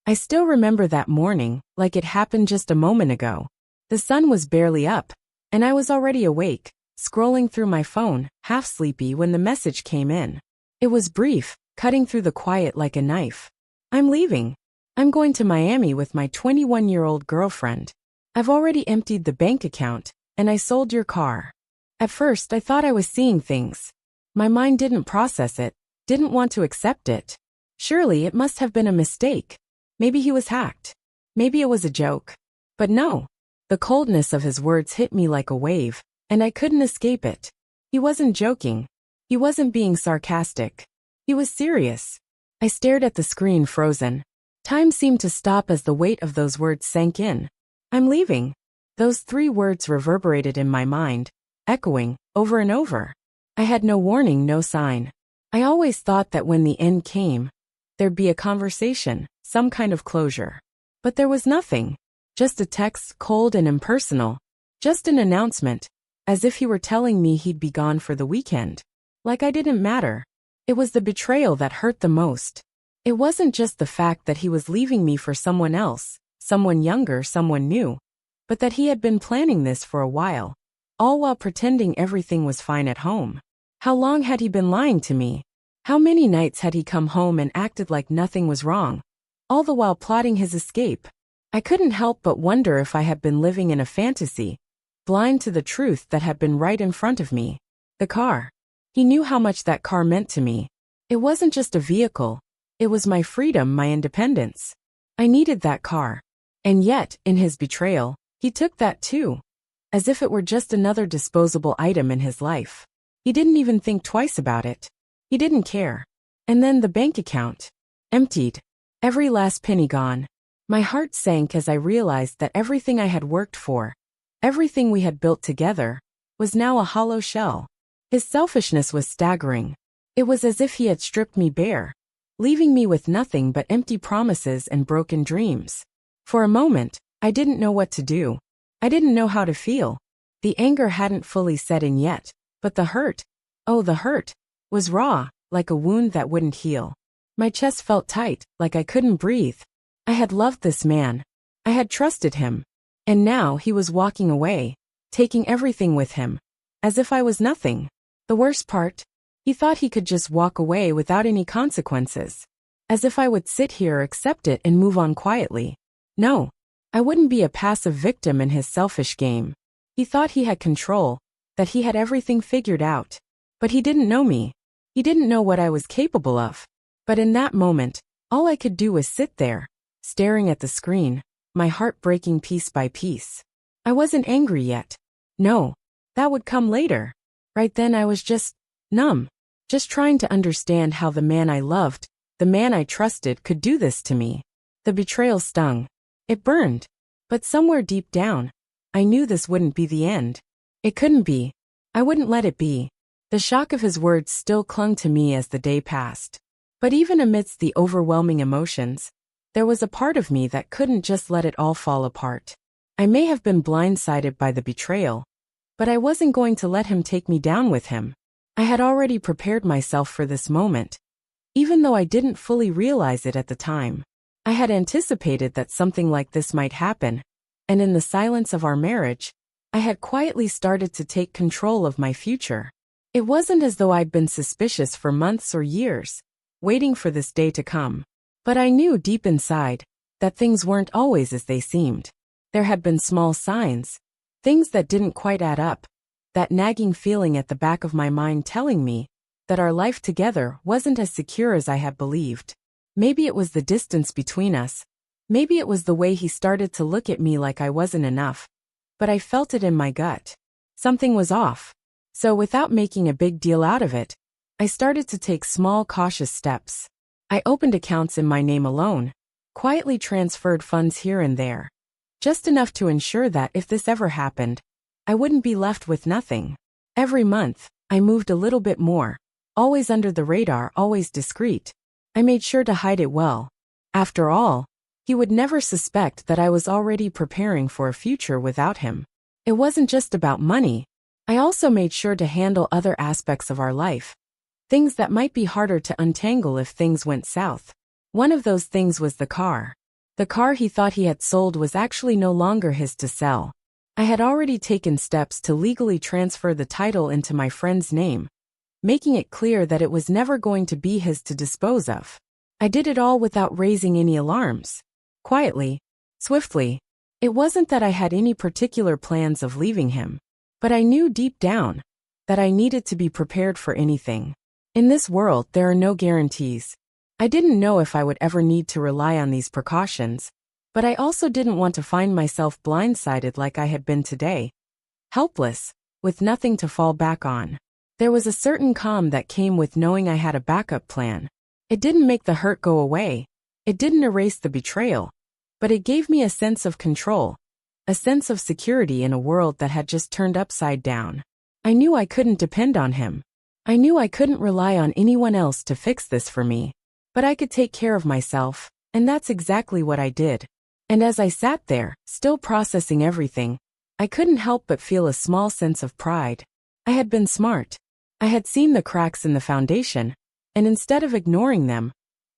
I still remember that morning, like it happened just a moment ago. The sun was barely up, and I was already awake, scrolling through my phone, half sleepy when the message came in. It was brief, cutting through the quiet like a knife. I'm leaving. I'm going to Miami with my 21-year-old girlfriend. I've already emptied the bank account, and I sold your car. At first, I thought I was seeing things. My mind didn't process it, didn't want to accept it. Surely it must have been a mistake. Maybe he was hacked. Maybe it was a joke. But no. The coldness of his words hit me like a wave, and I couldn't escape it. He wasn't joking. He wasn't being sarcastic. He was serious. I stared at the screen frozen. Time seemed to stop as the weight of those words sank in. I'm leaving. Those 3 words reverberated in my mind, echoing, over and over. I had no warning, no sign. I always thought that when the end came, there'd be a conversation, some kind of closure. But there was nothing. Just a text, cold and impersonal. Just an announcement, as if he were telling me he'd be gone for the weekend. Like I didn't matter. It was the betrayal that hurt the most. It wasn't just the fact that he was leaving me for someone else, someone younger, someone new, but that he had been planning this for a while, all while pretending everything was fine at home. How long had he been lying to me? How many nights had he come home and acted like nothing was wrong, all the while plotting his escape? I couldn't help but wonder if I had been living in a fantasy, blind to the truth that had been right in front of me. The car. He knew how much that car meant to me. It wasn't just a vehicle. It was my freedom, my independence. I needed that car. And yet, in his betrayal, he took that too. As if it were just another disposable item in his life. He didn't even think twice about it. He didn't care. And then the bank account. Emptied. Every last penny gone. My heart sank as I realized that everything I had worked for, everything we had built together, was now a hollow shell. His selfishness was staggering. It was as if he had stripped me bare, leaving me with nothing but empty promises and broken dreams. For a moment, I didn't know what to do. I didn't know how to feel. The anger hadn't fully set in yet, but the hurt, oh the hurt, was raw, like a wound that wouldn't heal. My chest felt tight, like I couldn't breathe. I had loved this man. I had trusted him. And now he was walking away, taking everything with him, as if I was nothing. The worst part? He thought he could just walk away without any consequences. As if I would sit here, accept it, and move on quietly. No. I wouldn't be a passive victim in his selfish game. He thought he had control, that he had everything figured out. But he didn't know me. He didn't know what I was capable of. But in that moment, all I could do was sit there, staring at the screen, my heart breaking piece by piece. I wasn't angry yet. No. That would come later. Right then I was just numb. Just trying to understand how the man I loved, the man I trusted, could do this to me. The betrayal stung. It burned. But somewhere deep down, I knew this wouldn't be the end. It couldn't be. I wouldn't let it be. The shock of his words still clung to me as the day passed. But even amidst the overwhelming emotions, there was a part of me that couldn't just let it all fall apart. I may have been blindsided by the betrayal, but I wasn't going to let him take me down with him. I had already prepared myself for this moment, even though I didn't fully realize it at the time. I had anticipated that something like this might happen, and in the silence of our marriage, I had quietly started to take control of my future. It wasn't as though I'd been suspicious for months or years, waiting for this day to come. But I knew deep inside that things weren't always as they seemed. There had been small signs, things that didn't quite add up, that nagging feeling at the back of my mind telling me that our life together wasn't as secure as I had believed. Maybe it was the distance between us. Maybe it was the way he started to look at me like I wasn't enough. But I felt it in my gut. Something was off. So without making a big deal out of it, I started to take small, cautious steps. I opened accounts in my name alone, quietly transferred funds here and there. Just enough to ensure that if this ever happened, I wouldn't be left with nothing. Every month, I moved a little bit more, always under the radar, always discreet. I made sure to hide it well. After all, he would never suspect that I was already preparing for a future without him. It wasn't just about money. I also made sure to handle other aspects of our life, things that might be harder to untangle if things went south. One of those things was the car. The car he thought he had sold was actually no longer his to sell. I had already taken steps to legally transfer the title into my friend's name, making it clear that it was never going to be his to dispose of. I did it all without raising any alarms. Quietly, swiftly. It wasn't that I had any particular plans of leaving him, but I knew deep down that I needed to be prepared for anything. In this world, there are no guarantees. I didn't know if I would ever need to rely on these precautions, but I also didn't want to find myself blindsided like I had been today. Helpless, with nothing to fall back on. There was a certain calm that came with knowing I had a backup plan. It didn't make the hurt go away. It didn't erase the betrayal. But it gave me a sense of control, a sense of security in a world that had just turned upside down. I knew I couldn't depend on him. I knew I couldn't rely on anyone else to fix this for me. But I could take care of myself, and that's exactly what I did. And as I sat there, still processing everything, I couldn't help but feel a small sense of pride. I had been smart. I had seen the cracks in the foundation, and instead of ignoring them,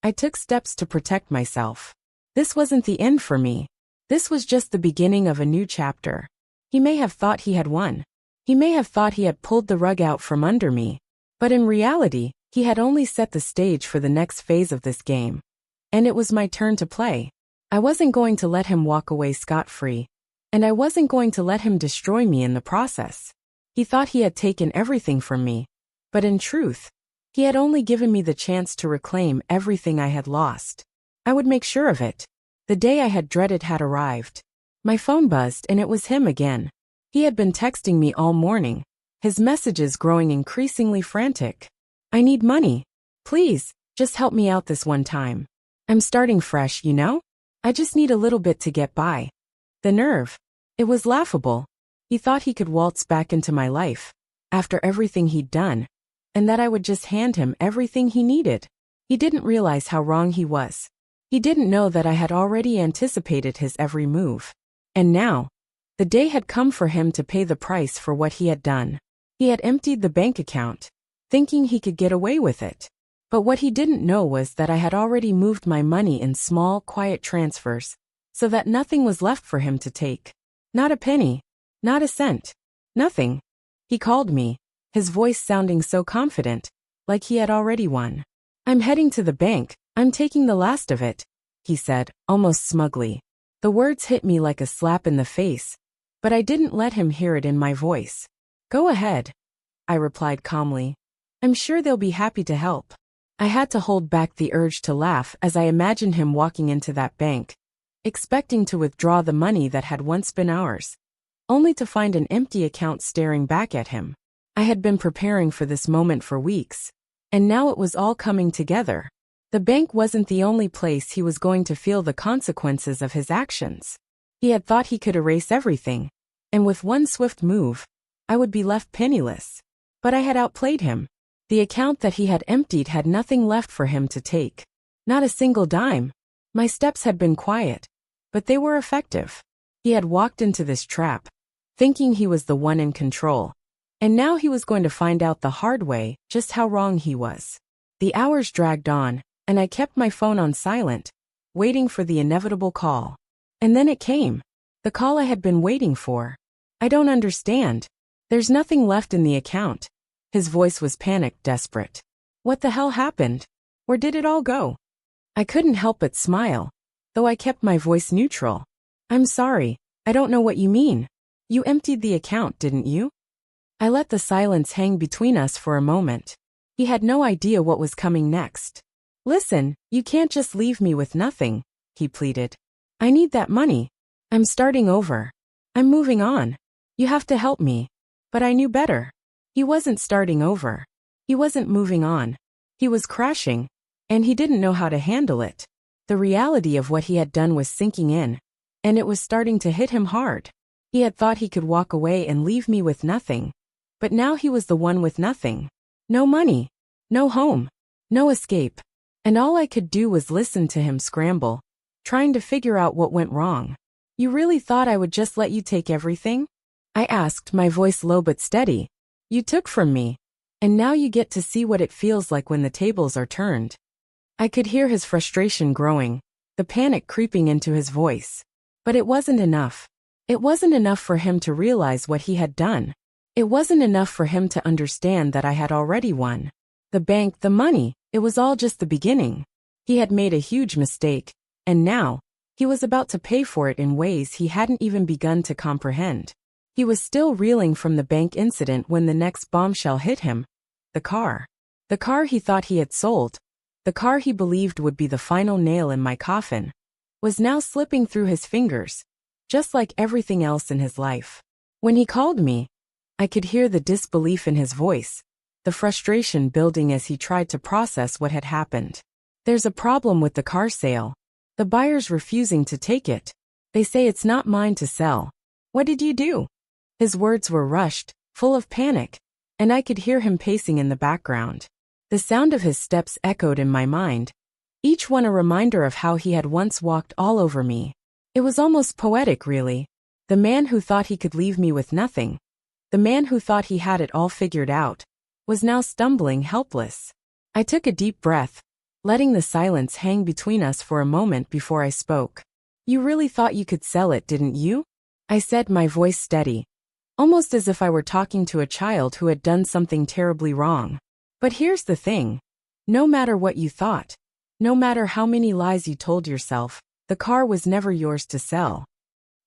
I took steps to protect myself. This wasn't the end for me. This was just the beginning of a new chapter. He may have thought he had won. He may have thought he had pulled the rug out from under me. But in reality, he had only set the stage for the next phase of this game. And it was my turn to play. I wasn't going to let him walk away scot-free. And I wasn't going to let him destroy me in the process. He thought he had taken everything from me. But in truth, he had only given me the chance to reclaim everything I had lost. I would make sure of it. The day I had dreaded had arrived. My phone buzzed and it was him again. He had been texting me all morning, his messages growing increasingly frantic. I need money. Please, just help me out this one time. I'm starting fresh, you know? I just need a little bit to get by. The nerve. It was laughable. He thought he could waltz back into my life, after everything he'd done, and that I would just hand him everything he needed. He didn't realize how wrong he was. He didn't know that I had already anticipated his every move. And now, the day had come for him to pay the price for what he had done. He had emptied the bank account, thinking he could get away with it. But what he didn't know was that I had already moved my money in small, quiet transfers, so that nothing was left for him to take. Not a penny. Not a cent. Nothing. He called me, his voice sounding so confident, like he had already won. I'm heading to the bank. I'm taking the last of it, he said, almost smugly. The words hit me like a slap in the face, but I didn't let him hear it in my voice. Go ahead, I replied calmly. I'm sure they'll be happy to help. I had to hold back the urge to laugh as I imagined him walking into that bank, expecting to withdraw the money that had once been ours, only to find an empty account staring back at him. I had been preparing for this moment for weeks, and now it was all coming together. The bank wasn't the only place he was going to feel the consequences of his actions. He had thought he could erase everything, and with one swift move, I would be left penniless. But I had outplayed him. The account that he had emptied had nothing left for him to take. Not a single dime. My steps had been quiet, but they were effective. He had walked into this trap, thinking he was the one in control. And now he was going to find out the hard way just how wrong he was. The hours dragged on, and I kept my phone on silent, waiting for the inevitable call. And then it came. The call I had been waiting for. I don't understand. There's nothing left in the account. His voice was panicked, desperate. What the hell happened? Where did it all go? I couldn't help but smile, though I kept my voice neutral. I'm sorry, I don't know what you mean. You emptied the account, didn't you? I let the silence hang between us for a moment. He had no idea what was coming next. Listen, you can't just leave me with nothing, he pleaded. I need that money. I'm starting over. I'm moving on. You have to help me. But I knew better. He wasn't starting over. He wasn't moving on. He was crashing, and he didn't know how to handle it. The reality of what he had done was sinking in, and it was starting to hit him hard. He had thought he could walk away and leave me with nothing, but now he was the one with nothing. No money, no home, no escape. And all I could do was listen to him scramble, trying to figure out what went wrong. You really thought I would just let you take everything? I asked, my voice low but steady. You took from me, and now you get to see what it feels like when the tables are turned. I could hear his frustration growing, the panic creeping into his voice. But it wasn't enough. It wasn't enough for him to realize what he had done. It wasn't enough for him to understand that I had already won. The bank, the money, it was all just the beginning. He had made a huge mistake, and now, he was about to pay for it in ways he hadn't even begun to comprehend. He was still reeling from the bank incident when the next bombshell hit him. The car. The car he thought he had sold, the car he believed would be the final nail in my coffin, was now slipping through his fingers, just like everything else in his life. When he called me, I could hear the disbelief in his voice, the frustration building as he tried to process what had happened. There's a problem with the car sale. The buyer's refusing to take it. They say it's not mine to sell. What did you do? His words were rushed, full of panic, and I could hear him pacing in the background. The sound of his steps echoed in my mind, each one a reminder of how he had once walked all over me. It was almost poetic, really. The man who thought he could leave me with nothing, the man who thought he had it all figured out, was now stumbling helpless. I took a deep breath, letting the silence hang between us for a moment before I spoke. You really thought you could sell it, didn't you? I said, my voice steady, almost as if I were talking to a child who had done something terribly wrong. But here's the thing. No matter what you thought, no matter how many lies you told yourself, the car was never yours to sell.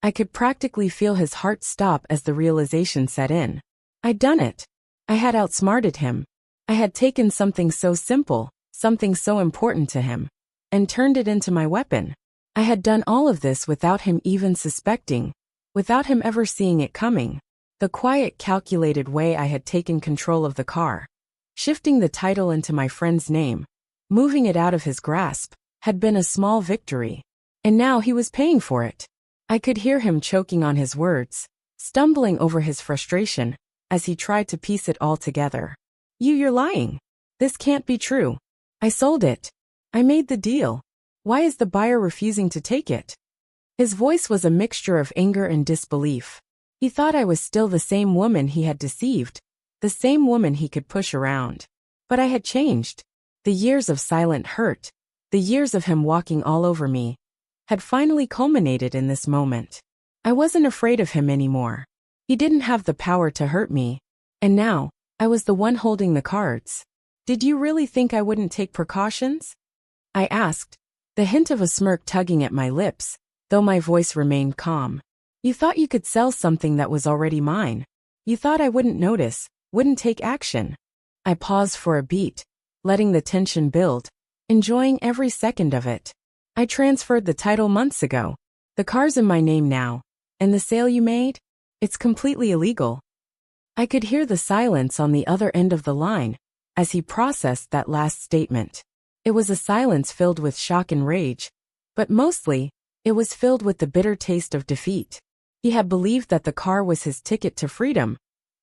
I could practically feel his heart stop as the realization set in. I'd done it. I had outsmarted him. I had taken something so simple, something so important to him, and turned it into my weapon. I had done all of this without him even suspecting, without him ever seeing it coming. The quiet, calculated way I had taken control of the car, shifting the title into my friend's name, moving it out of his grasp, had been a small victory. And now he was paying for it. I could hear him choking on his words, stumbling over his frustration, as he tried to piece it all together. You're lying. This can't be true. I sold it. I made the deal. Why is the buyer refusing to take it? His voice was a mixture of anger and disbelief. He thought I was still the same woman he had deceived, the same woman he could push around. But I had changed. The years of silent hurt, the years of him walking all over me, had finally culminated in this moment. I wasn't afraid of him anymore. He didn't have the power to hurt me. And now, I was the one holding the cards. Did you really think I wouldn't take precautions? I asked, the hint of a smirk tugging at my lips, though my voice remained calm. You thought you could sell something that was already mine. You thought I wouldn't notice, wouldn't take action. I paused for a beat, letting the tension build, enjoying every second of it. I transferred the title months ago. The car's in my name now. And the sale you made? It's completely illegal. I could hear the silence on the other end of the line as he processed that last statement. It was a silence filled with shock and rage, but mostly, it was filled with the bitter taste of defeat. He had believed that the car was his ticket to freedom,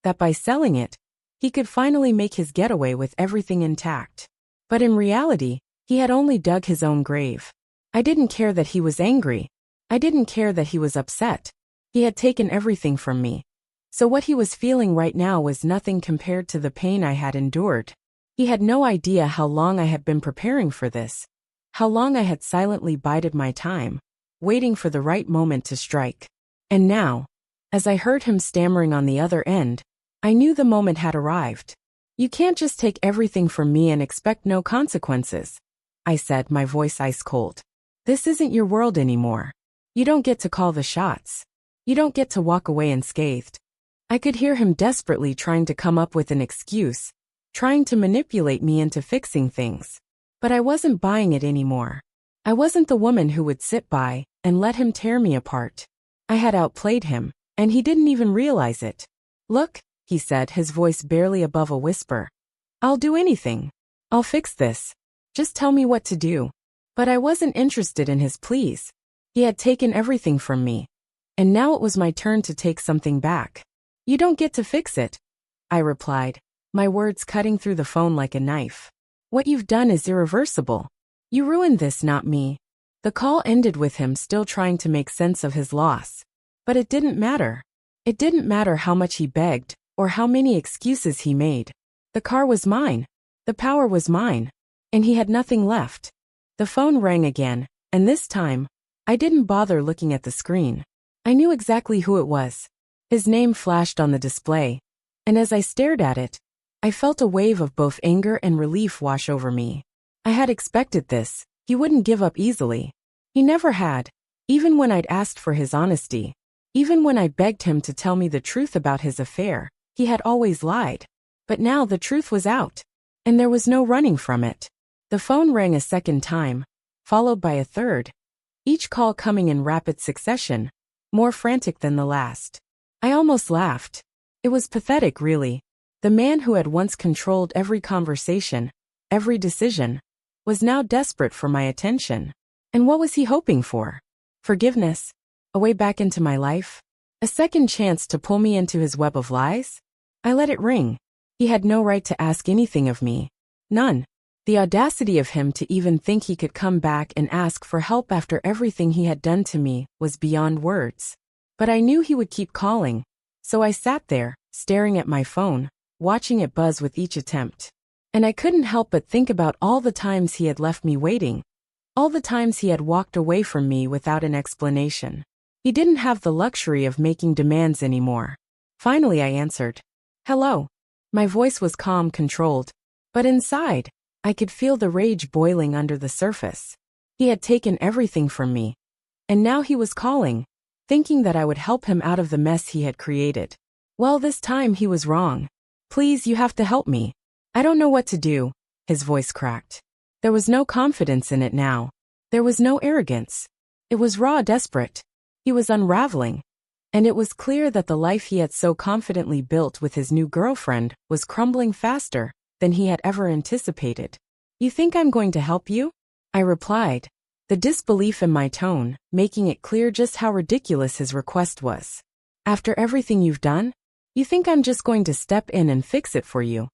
that by selling it, he could finally make his getaway with everything intact. But in reality, he had only dug his own grave. I didn't care that he was angry. I didn't care that he was upset. He had taken everything from me. So what he was feeling right now was nothing compared to the pain I had endured. He had no idea how long I had been preparing for this, how long I had silently bided my time, waiting for the right moment to strike. And now, as I heard him stammering on the other end, I knew the moment had arrived. You can't just take everything from me and expect no consequences, I said, my voice ice cold. This isn't your world anymore. You don't get to call the shots. You don't get to walk away unscathed. I could hear him desperately trying to come up with an excuse, trying to manipulate me into fixing things. But I wasn't buying it anymore. I wasn't the woman who would sit by and let him tear me apart. I had outplayed him, and he didn't even realize it. Look, he said, his voice barely above a whisper. I'll do anything. I'll fix this. Just tell me what to do. But I wasn't interested in his pleas. He had taken everything from me. And now it was my turn to take something back. You don't get to fix it, I replied, my words cutting through the phone like a knife. What you've done is irreversible. You ruined this, not me. The call ended with him still trying to make sense of his loss. But it didn't matter. It didn't matter how much he begged, or how many excuses he made. The car was mine. The power was mine. And he had nothing left. The phone rang again, And this time, I didn't bother looking at the screen. I knew exactly who it was. His name flashed on the display, and as I stared at it, I felt a wave of both anger and relief wash over me. I had expected this. He wouldn't give up easily. He never had, even when I'd asked for his honesty. Even when I begged him to tell me the truth about his affair, he had always lied. But now the truth was out, and there was no running from it. The phone rang a second time, followed by a third, each call coming in rapid succession, more frantic than the last. I almost laughed. It was pathetic, really. The man who had once controlled every conversation, every decision, was now desperate for my attention. And what was he hoping for? Forgiveness? A way back into my life? A second chance to pull me into his web of lies? I let it ring. He had no right to ask anything of me. None. The audacity of him to even think he could come back and ask for help after everything he had done to me was beyond words. But I knew he would keep calling, so I sat there, staring at my phone, watching it buzz with each attempt. And I couldn't help but think about all the times he had left me waiting, all the times he had walked away from me without an explanation. He didn't have the luxury of making demands anymore. Finally I answered. Hello. My voice was calm, controlled, but inside, I could feel the rage boiling under the surface. He had taken everything from me, and now he was calling, thinking that I would help him out of the mess he had created. Well, this time he was wrong. Please, you have to help me. I don't know what to do, his voice cracked. There was no confidence in it now. There was no arrogance. It was raw, desperate. He was unraveling, and it was clear that the life he had so confidently built with his new girlfriend was crumbling faster than he had ever anticipated. You think I'm going to help you? I replied, the disbelief in my tone making it clear just how ridiculous his request was. After everything you've done? You think I'm just going to step in and fix it for you?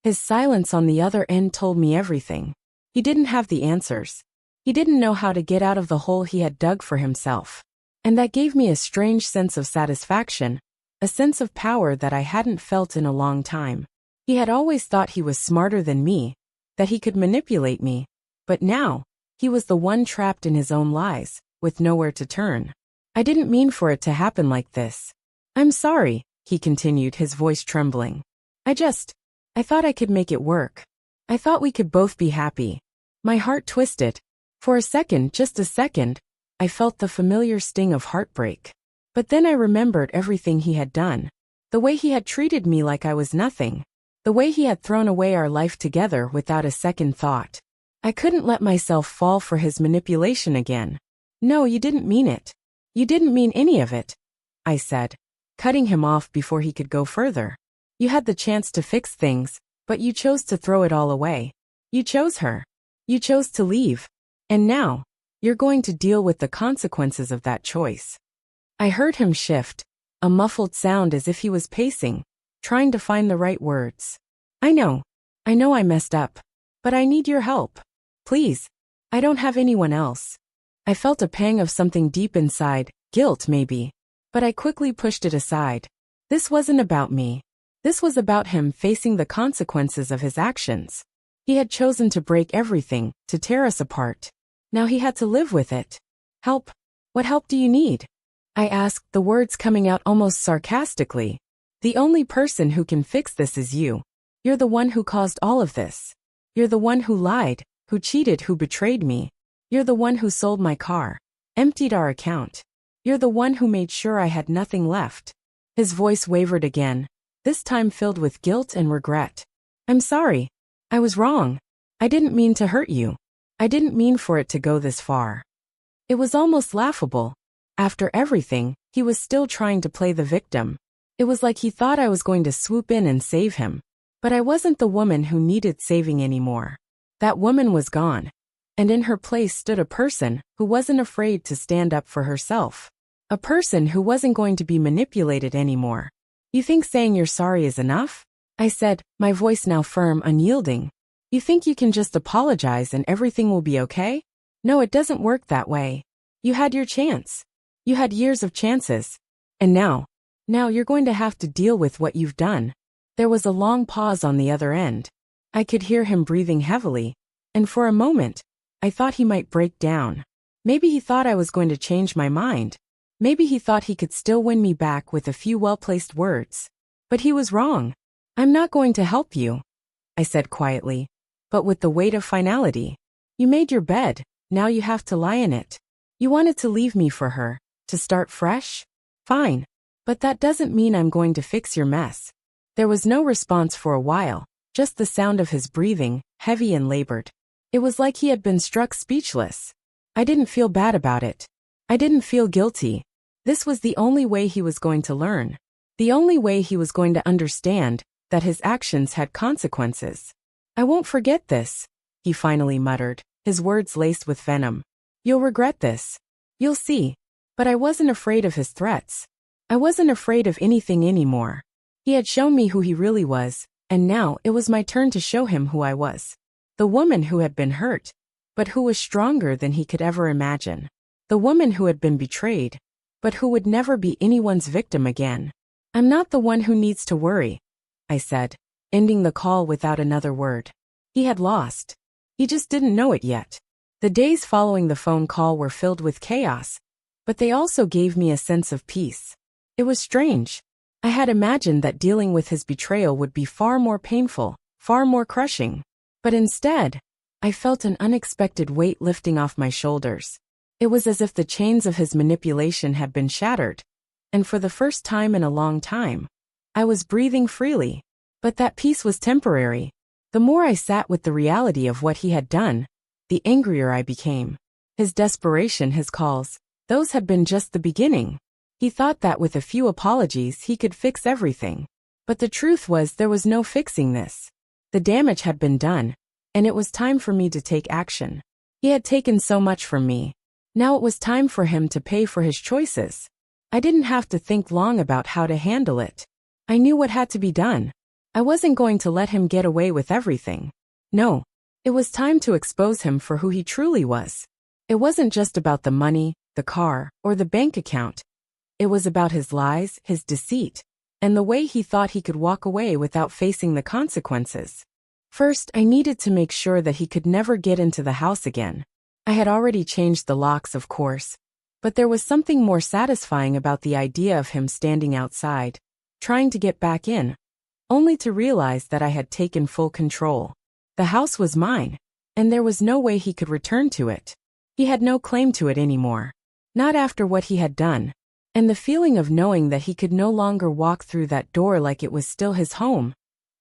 His silence on the other end told me everything. He didn't have the answers. He didn't know how to get out of the hole he had dug for himself. And that gave me a strange sense of satisfaction, a sense of power that I hadn't felt in a long time. He had always thought he was smarter than me, that he could manipulate me, but now, he was the one trapped in his own lies, with nowhere to turn. I didn't mean for it to happen like this. I'm sorry, he continued, his voice trembling. I thought I could make it work. I thought we could both be happy. My heart twisted. For a second, just a second, I felt the familiar sting of heartbreak. But then I remembered everything he had done. The way he had treated me like I was nothing. The way he had thrown away our life together without a second thought. I couldn't let myself fall for his manipulation again. No, you didn't mean it. You didn't mean any of it, I said, cutting him off before he could go further. You had the chance to fix things, but you chose to throw it all away. You chose her. You chose to leave. And now, you're going to deal with the consequences of that choice. I heard him shift, a muffled sound as if he was pacing, trying to find the right words. I know I messed up. But I need your help. Please. I don't have anyone else. I felt a pang of something deep inside, guilt maybe. But I quickly pushed it aside. This wasn't about me. This was about him facing the consequences of his actions. He had chosen to break everything, to tear us apart. Now he had to live with it. Help? What help do you need? I asked, the words coming out almost sarcastically. The only person who can fix this is you. You're the one who caused all of this. You're the one who lied, who cheated, who betrayed me. You're the one who sold my car, emptied our account. You're the one who made sure I had nothing left. His voice wavered again, this time filled with guilt and regret. I'm sorry. I was wrong. I didn't mean to hurt you. I didn't mean for it to go this far. It was almost laughable. After everything, he was still trying to play the victim. It was like he thought I was going to swoop in and save him. But I wasn't the woman who needed saving anymore. That woman was gone. And in her place stood a person who wasn't afraid to stand up for herself. A person who wasn't going to be manipulated anymore. You think saying you're sorry is enough? I said, my voice now firm, unyielding. You think you can just apologize and everything will be okay? No, it doesn't work that way. You had your chance. You had years of chances. And now you're going to have to deal with what you've done. There was a long pause on the other end. I could hear him breathing heavily, and for a moment, I thought he might break down. Maybe he thought I was going to change my mind. Maybe he thought he could still win me back with a few well-placed words. But he was wrong. I'm not going to help you, I said quietly, but with the weight of finality. You made your bed, now you have to lie in it. You wanted to leave me for her, to start fresh? Fine. But that doesn't mean I'm going to fix your mess. There was no response for a while, just the sound of his breathing, heavy and labored. It was like he had been struck speechless. I didn't feel bad about it. I didn't feel guilty. This was the only way he was going to learn. The only way he was going to understand that his actions had consequences. I won't forget this, he finally muttered, his words laced with venom. You'll regret this. You'll see. But I wasn't afraid of his threats. I wasn't afraid of anything anymore. He had shown me who he really was, and now it was my turn to show him who I was. The woman who had been hurt, but who was stronger than he could ever imagine. The woman who had been betrayed, but who would never be anyone's victim again. I'm not the one who needs to worry, I said, ending the call without another word. He had lost. He just didn't know it yet. The days following the phone call were filled with chaos, but they also gave me a sense of peace. It was strange. I had imagined that dealing with his betrayal would be far more painful, far more crushing. But instead, I felt an unexpected weight lifting off my shoulders. It was as if the chains of his manipulation had been shattered, and for the first time in a long time, I was breathing freely. But that peace was temporary. The more I sat with the reality of what he had done, the angrier I became. His desperation, his calls, those had been just the beginning. He thought that with a few apologies he could fix everything. But the truth was there was no fixing this. The damage had been done, and it was time for me to take action. He had taken so much from me. Now it was time for him to pay for his choices. I didn't have to think long about how to handle it. I knew what had to be done. I wasn't going to let him get away with everything. No. It was time to expose him for who he truly was. It wasn't just about the money, the car, or the bank account. It was about his lies, his deceit, and the way he thought he could walk away without facing the consequences. First, I needed to make sure that he could never get into the house again. I had already changed the locks, of course, but there was something more satisfying about the idea of him standing outside, trying to get back in, only to realize that I had taken full control. The house was mine, and there was no way he could return to it. He had no claim to it anymore. Not after what he had done. And the feeling of knowing that he could no longer walk through that door like it was still his home,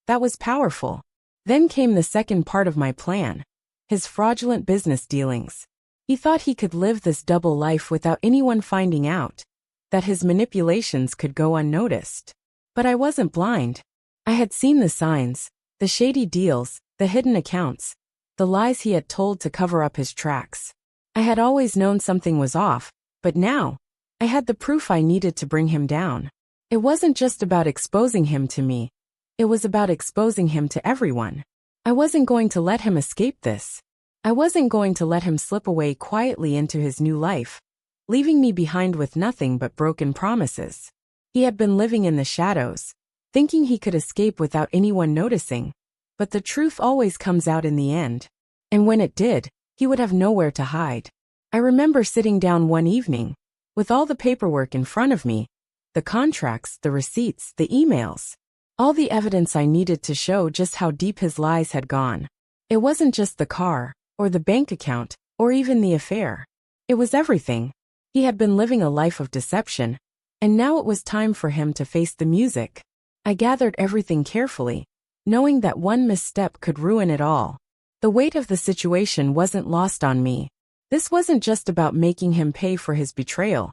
that was powerful. Then came the second part of my plan. His fraudulent business dealings. He thought he could live this double life without anyone finding out, that his manipulations could go unnoticed. But I wasn't blind. I had seen the signs, the shady deals, the hidden accounts, the lies he had told to cover up his tracks. I had always known something was off, but now, I had the proof I needed to bring him down. It wasn't just about exposing him to me. It was about exposing him to everyone. I wasn't going to let him escape this. I wasn't going to let him slip away quietly into his new life, leaving me behind with nothing but broken promises. He had been living in the shadows, thinking he could escape without anyone noticing, but the truth always comes out in the end. And when it did, he would have nowhere to hide. I remember sitting down one evening, with all the paperwork in front of me, the contracts, the receipts, the emails, all the evidence I needed to show just how deep his lies had gone. It wasn't just the car, or the bank account, or even the affair. It was everything. He had been living a life of deception, and now it was time for him to face the music. I gathered everything carefully, knowing that one misstep could ruin it all. The weight of the situation wasn't lost on me. This wasn't just about making him pay for his betrayal.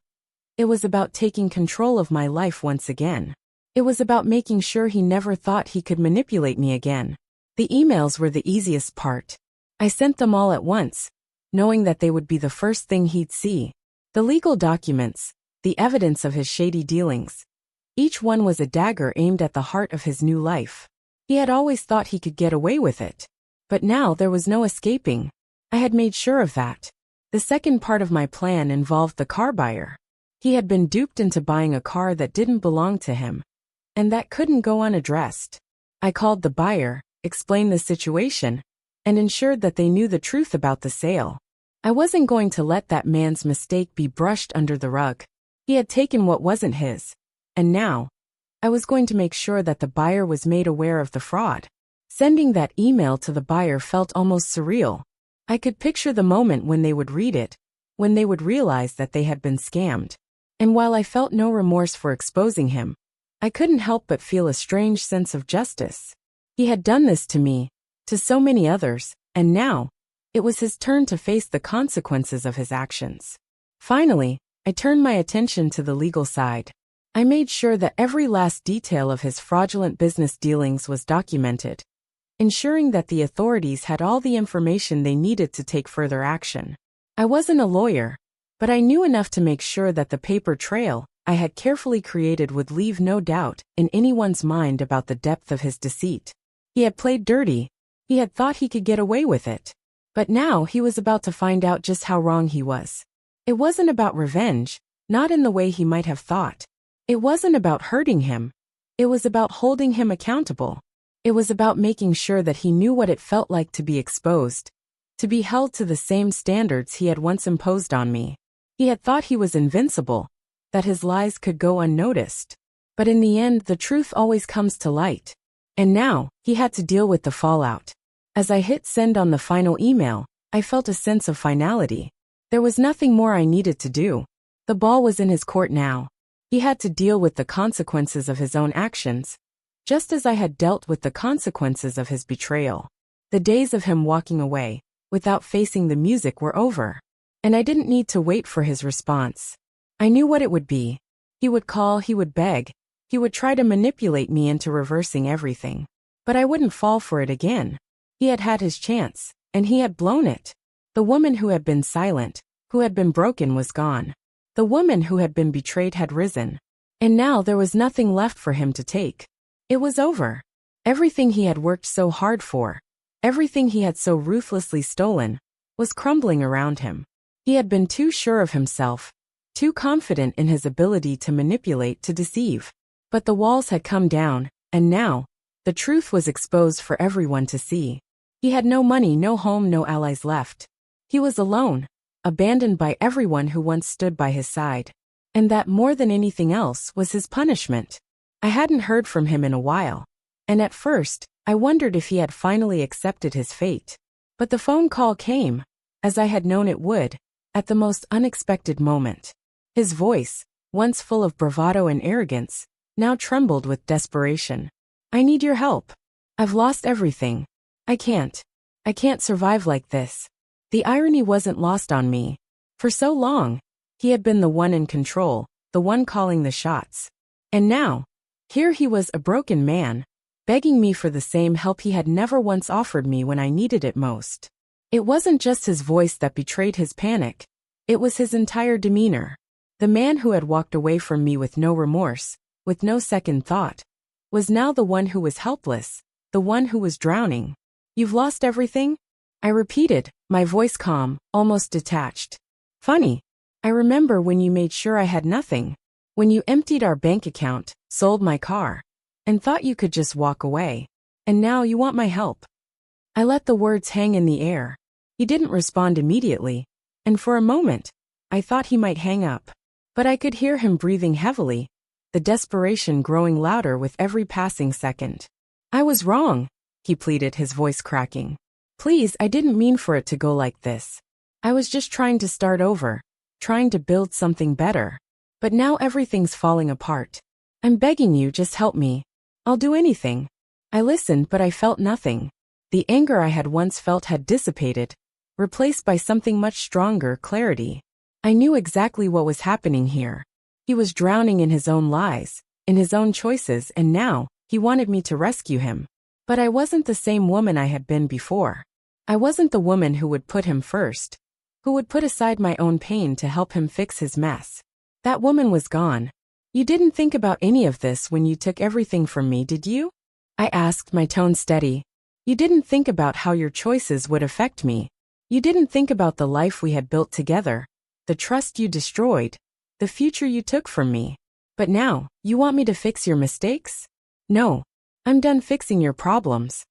It was about taking control of my life once again. It was about making sure he never thought he could manipulate me again. The emails were the easiest part. I sent them all at once, knowing that they would be the first thing he'd see. The legal documents, the evidence of his shady dealings. Each one was a dagger aimed at the heart of his new life. He had always thought he could get away with it. But now there was no escaping. I had made sure of that. The second part of my plan involved the car buyer. He had been duped into buying a car that didn't belong to him, and that couldn't go unaddressed. I called the buyer, explained the situation, and ensured that they knew the truth about the sale. I wasn't going to let that man's mistake be brushed under the rug. He had taken what wasn't his. And now, I was going to make sure that the buyer was made aware of the fraud. Sending that email to the buyer felt almost surreal. I could picture the moment when they would read it, when they would realize that they had been scammed. And while I felt no remorse for exposing him, I couldn't help but feel a strange sense of justice. He had done this to me, to so many others, and now, it was his turn to face the consequences of his actions. Finally, I turned my attention to the legal side. I made sure that every last detail of his fraudulent business dealings was documented, ensuring that the authorities had all the information they needed to take further action. I wasn't a lawyer, but I knew enough to make sure that the paper trail I had carefully created would leave no doubt in anyone's mind about the depth of his deceit. He had played dirty. He had thought he could get away with it. But now he was about to find out just how wrong he was. It wasn't about revenge, not in the way he might have thought. It wasn't about hurting him. It was about holding him accountable. It was about making sure that he knew what it felt like to be exposed, to be held to the same standards he had once imposed on me. He had thought he was invincible, that his lies could go unnoticed. But in the end, the truth always comes to light. And now, he had to deal with the fallout. As I hit send on the final email, I felt a sense of finality. There was nothing more I needed to do. The ball was in his court now. He had to deal with the consequences of his own actions, just as I had dealt with the consequences of his betrayal. The days of him walking away, without facing the music, were over. And I didn't need to wait for his response. I knew what it would be. He would call, he would beg, he would try to manipulate me into reversing everything. But I wouldn't fall for it again. He had had his chance, and he had blown it. The woman who had been silent, who had been broken, was gone. The woman who had been betrayed had risen. And now there was nothing left for him to take. It was over. Everything he had worked so hard for, everything he had so ruthlessly stolen, was crumbling around him. He had been too sure of himself, too confident in his ability to manipulate, to deceive. But the walls had come down, and now, the truth was exposed for everyone to see. He had no money, no home, no allies left. He was alone, abandoned by everyone who once stood by his side. And that, more than anything else, was his punishment. I hadn't heard from him in a while, and at first, I wondered if he had finally accepted his fate. But the phone call came, as I had known it would, at the most unexpected moment. His voice, once full of bravado and arrogance, now trembled with desperation. "I need your help. I've lost everything. I can't survive like this." The irony wasn't lost on me. For so long, he had been the one in control, the one calling the shots. And now, here he was, a broken man, begging me for the same help he had never once offered me when I needed it most. It wasn't just his voice that betrayed his panic. It was his entire demeanor. The man who had walked away from me with no remorse, with no second thought, was now the one who was helpless, the one who was drowning. "You've lost everything?" I repeated, my voice calm, almost detached. "Funny. I remember when you made sure I had nothing. When you emptied our bank account, sold my car, and thought you could just walk away. And now you want my help." I let the words hang in the air. He didn't respond immediately, and for a moment, I thought he might hang up. But I could hear him breathing heavily, the desperation growing louder with every passing second. "I was wrong," he pleaded, his voice cracking. "Please, I didn't mean for it to go like this. I was just trying to start over, trying to build something better. But now everything's falling apart. I'm begging you, just help me. I'll do anything." I listened, but I felt nothing. The anger I had once felt had dissipated, replaced by something much stronger, clarity. I knew exactly what was happening here. He was drowning in his own lies, in his own choices, and now, he wanted me to rescue him. But I wasn't the same woman I had been before. I wasn't the woman who would put him first, who would put aside my own pain to help him fix his mess. That woman was gone. "You didn't think about any of this when you took everything from me, did you?" I asked, my tone steady. "You didn't think about how your choices would affect me. You didn't think about the life we had built together, the trust you destroyed, the future you took from me. But now, you want me to fix your mistakes? No. I'm done fixing your problems."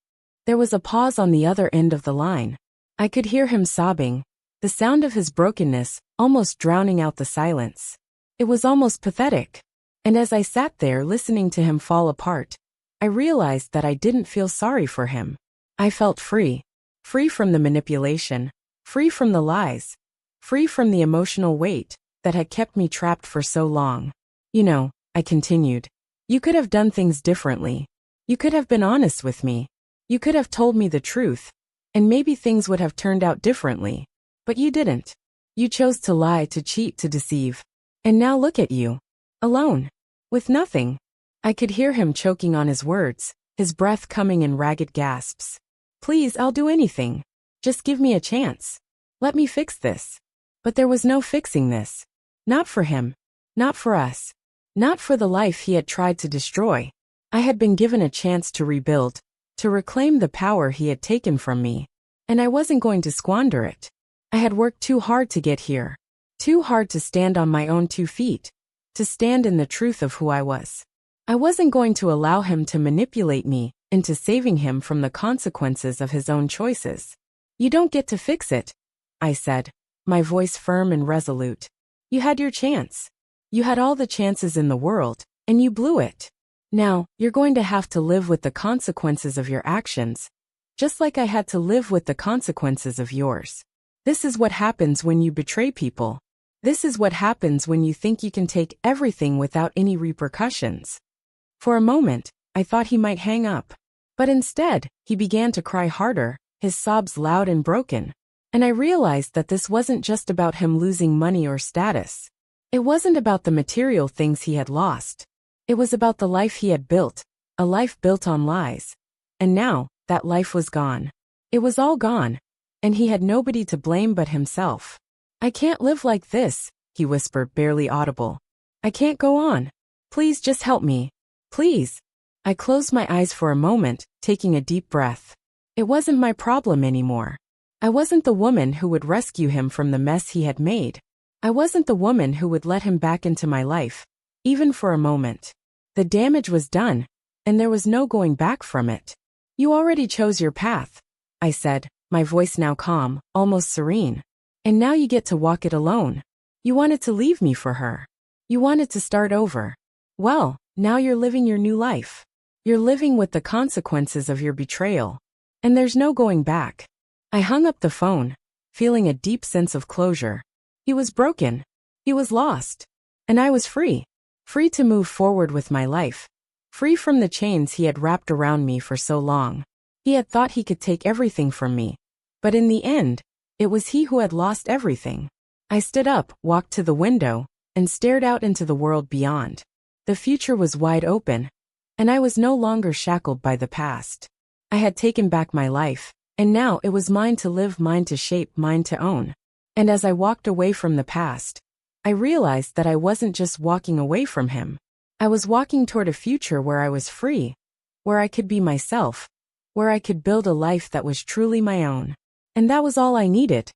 There was a pause on the other end of the line. I could hear him sobbing, the sound of his brokenness almost drowning out the silence. It was almost pathetic. And as I sat there listening to him fall apart, I realized that I didn't feel sorry for him. I felt free. Free from the manipulation. Free from the lies. Free from the emotional weight that had kept me trapped for so long. You know, I continued, you could have done things differently. You could have been honest with me. You could have told me the truth, and maybe things would have turned out differently. But you didn't. You chose to lie, to cheat, to deceive. And now look at you. Alone. With nothing. I could hear him choking on his words, his breath coming in ragged gasps. Please, I'll do anything. Just give me a chance. Let me fix this. But there was no fixing this. Not for him. Not for us. Not for the life he had tried to destroy. I had been given a chance to rebuild, to reclaim the power he had taken from me. And I wasn't going to squander it. I had worked too hard to get here. Too hard to stand on my own 2 feet. To stand in the truth of who I was. I wasn't going to allow him to manipulate me into saving him from the consequences of his own choices. You don't get to fix it, I said, my voice firm and resolute. You had your chance. You had all the chances in the world, and you blew it. Now, you're going to have to live with the consequences of your actions, just like I had to live with the consequences of yours. This is what happens when you betray people. This is what happens when you think you can take everything without any repercussions. For a moment, I thought he might hang up. But instead, he began to cry harder, his sobs loud and broken. And I realized that this wasn't just about him losing money or status. It wasn't about the material things he had lost. It was about the life he had built, a life built on lies. And now, that life was gone. It was all gone. And he had nobody to blame but himself. I can't live like this, he whispered, barely audible. I can't go on. Please just help me. Please. I closed my eyes for a moment, taking a deep breath. It wasn't my problem anymore. I wasn't the woman who would rescue him from the mess he had made. I wasn't the woman who would let him back into my life, even for a moment. The damage was done, and there was no going back from it. You already chose your path, I said, my voice now calm, almost serene. And now you get to walk it alone. You wanted to leave me for her. You wanted to start over. Well, now you're living your new life. You're living with the consequences of your betrayal. And there's no going back. I hung up the phone, feeling a deep sense of closure. He was broken. He was lost. And I was free. Free to move forward with my life. Free from the chains he had wrapped around me for so long. He had thought he could take everything from me. But in the end, it was he who had lost everything. I stood up, walked to the window, and stared out into the world beyond. The future was wide open. And I was no longer shackled by the past. I had taken back my life, and now it was mine to live, mine to shape, mine to own. And as I walked away from the past, I realized that I wasn't just walking away from him. I was walking toward a future where I was free, where I could be myself, where I could build a life that was truly my own. And that was all I needed.